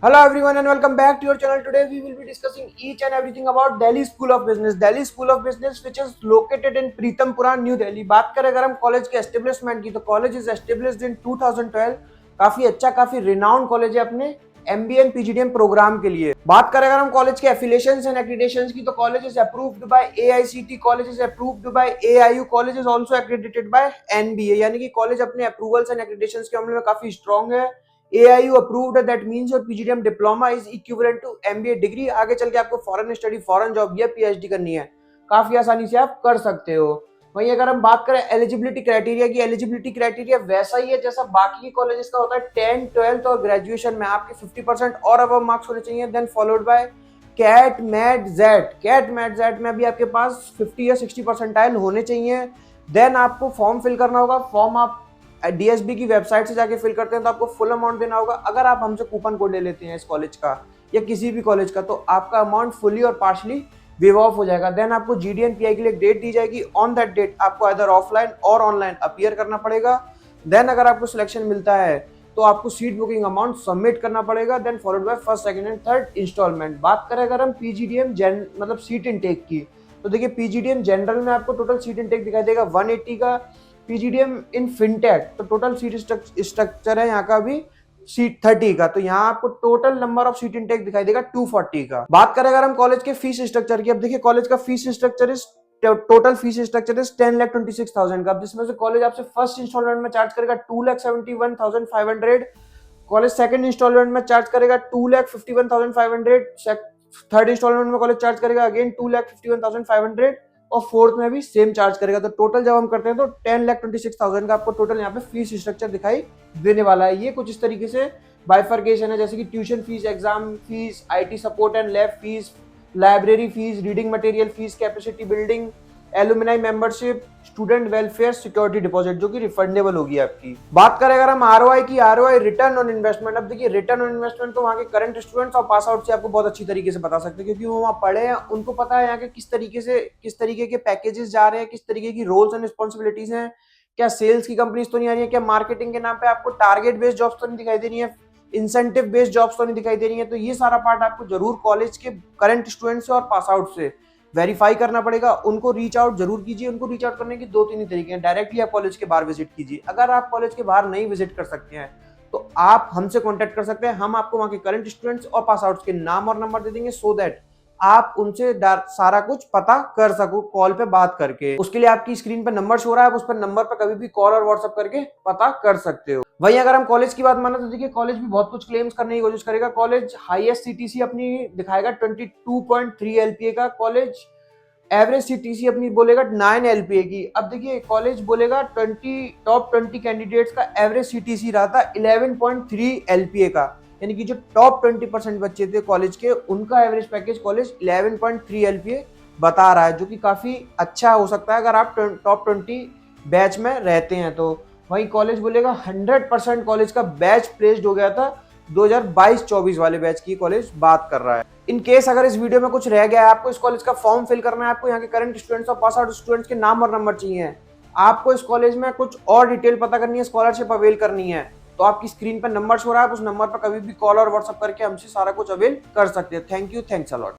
Hello everyone and welcome back to your channel. Today we will be discussing each and everything about Delhi School of Business. Delhi School of Business which is located in Pritampura, New Delhi. बात करें अगर हम college के establishment की तो college is established in 2012. काफी अच्छा काफी रिनाउंड कॉलेज है अपने MBA एंड PGDM प्रोग्राम के लिए. बात करें अगर हम कॉलेज के एफिलिएशंस एंड एक्रेडिटेशंस की तो college is approved by AICT, college is approved by AIU, college is also accredited by NBA. यानी कि कॉलेज अपने अप्रूवल्स एंड एक्रेडिटेशंस के मामले में काफी स्ट्रांग है. AIU approved, that means your PGDM diploma is equivalent to MBA degree. आगे चल के आपको फॉरेन स्टडी, फॉरेन जॉब या PhD करनी है, काफी आसानी से आप कर सकते हो. वहीं अगर हम बात करें एलिजिबिलिटी क्राइटेरिया की, एलिजिबिलिटी क्राइटेरिया वैसा ही है जैसा बाकी कॉलेजेस का होता है. 10th 12th और ग्रेजुएशन में आपके 50% और अबव मार्क्स होने चाहिए, then followed by CAT MAT JET. CAT MAT JET में भी आपके पास 50 या 60 परसेंटाइल होने चाहिए. देन आपको फॉर्म फिल करना होगा. फॉर्म आप DSB की वेबसाइट से जाके फिल करते हैं तो आपको फुल अमाउंट देना होगा. अगर आप हमसे कूपन कोड ले लेते हैं इस कॉलेज का या किसी भी कॉलेज का तो आपका अमाउंट फुली और पार्शली वेव ऑफ हो जाएगा. देन आपको GD एंड PI के लिए एक डेट दी जाएगी. ऑन दैट डेट आपको इधर ऑफलाइन और ऑनलाइन अपीयर करना पड़ेगा. देन अगर आपको सिलेक्शन मिलता है तो आपको सीट बुकिंग अमाउंट सबमिट करना पड़ेगा. Then followed by first, second and third installment. बात करें अगर हम PGDM मतलब सीट इनटेक की तो देखिए PGDM जनरल में आपको टोटल सीट इनटेक दिखाई देगा 180 का. PGDM इन फिनटेक तो टोटल सीट स्ट्रक्चर है यहाँ का भी सीट 30 का. तो यहाँ आपको total number of seat intake दिखाई देगा 240 का. बात करें अगर हम कॉलेज के फीस स्ट्रक्चर की, अब देखिए कॉलेज का fees structure is total fees structure is 10,26,000 का. जिसमें से कॉलेज आपसे फर्स्ट इंस्टॉलमेंट में चार्ज करेगा 2,71,500. कॉलेज सेकंड इंस्टॉलमेंट में चार्ज करेगा 2,51,500. थर्ड इंस्टॉलमेंट में कॉलेज चार्ज करेगा अगेन 2,51,500 और फोर्थ में भी सेम चार्ज करेगा. तो टोटल जब हम करते हैं तो 10,26,000 का आपको टोटल यहाँ पे फीस स्ट्रक्चर दिखाई देने वाला है. ये कुछ इस तरीके से बाइफर्केशन है, जैसे कि tuition fees, exam fees, IT support and lab fees, library fees, reading material fees, capacity building, alumni membership, student welfare, security deposit जो कि रिफंडेबल होगी आपकी. बात करें अगर हम ROI की, ROI रिटर्न ऑन इन्वेस्टमेंट. अब देखिए रिटर्न ऑन इन्वेस्टमेंट तो वहाँ के करंट स्टूडेंट्स और पास आउट से आपको बहुत अच्छी तरीके से बता सकते हैं, क्योंकि वो वहाँ पढ़े हैं, उनको पता है यहाँ के किस तरीके के पैकेजेस जा रहे हैं, किस तरीके की रोल्स एंड रिस्पॉन्सिबिलिटीज हैं, क्या सेल्स की कंपनीज तो नहीं आ रही है, क्या मार्केटिंग के नाम पे आपको टारगेट बेस्ड जॉब्स तो नहीं दिखाई दे रही है, इंसेंटिव बेस्ड जॉब्स तो नहीं दिखाई दे रही है. तो ये सारा पार्ट आपको जरूर कॉलेज के करंट स्टूडेंट से और पास आउट से वेरीफाई करना पड़ेगा. उनको रीच आउट जरूर कीजिए. उनको रीच आउट करने के दो तीन ही तरीके हैं. डायरेक्टली आप कॉलेज के बाहर विजिट कीजिए. अगर आप कॉलेज के बाहर नहीं विजिट कर सकते हैं तो आप हमसे कांटेक्ट कर सकते हैं. हम आपको वहां के करंट स्टूडेंट्स और पास आउट्स के नाम और नंबर दे देंगे, सो दैट आप उनसे सारा कुछ पता कर सको कॉल पे बात करके. उसके लिए आपकी स्क्रीन पे नंबर शो हो रहा है, आप उस पर नंबर पर कभी भी कॉल और व्हाट्सएप करके पता कर सकते हो. वहीं अगर हम कॉलेज की बात माने तो देखिए कॉलेज भी बहुत कुछ क्लेम्स करने की कोशिश करेगा. कॉलेज हाईएस्ट CTC अपनी दिखाएगा 22.3 LPA का. कॉलेज एवरेज CTC अपनी बोलेगा 9 LPA की. अब देखिए कॉलेज बोलेगा टॉप 20 कैंडिडेट्स का एवरेज CTC रहा था 11.3 LPA का. यानी कि जो टॉप 20% बच्चे थे कॉलेज के, उनका एवरेज पैकेज कॉलेज 11.3 LPA बता रहा है, जो कि काफी अच्छा हो सकता है अगर आप टॉप 20 बैच में रहते हैं तो. वहीं कॉलेज बोलेगा 100% कॉलेज का बैच प्लेस्ड हो गया था 2022-24 वाले बैच की कॉलेज बात कर रहा है. इन केस अगर इस वीडियो में कुछ रह गया है, आपको इस कॉलेज का फॉर्म फिल करना है, आपको यहाँ के करंट स्टूडेंट्स और पास आउट स्टूडेंट्स के नाम और नंबर चाहिए, आपको इस कॉलेज में कुछ और डिटेल पता करनी है, स्कॉलरशिप अवेल करनी है, तो आपकी स्क्रीन पर नंबर शो रहा है, आप उस नंबर पर कभी भी कॉल और व्हाट्सएप करके हमसे सारा कुछ अवेल कर सकते हैं. Thank you, thanks a lot.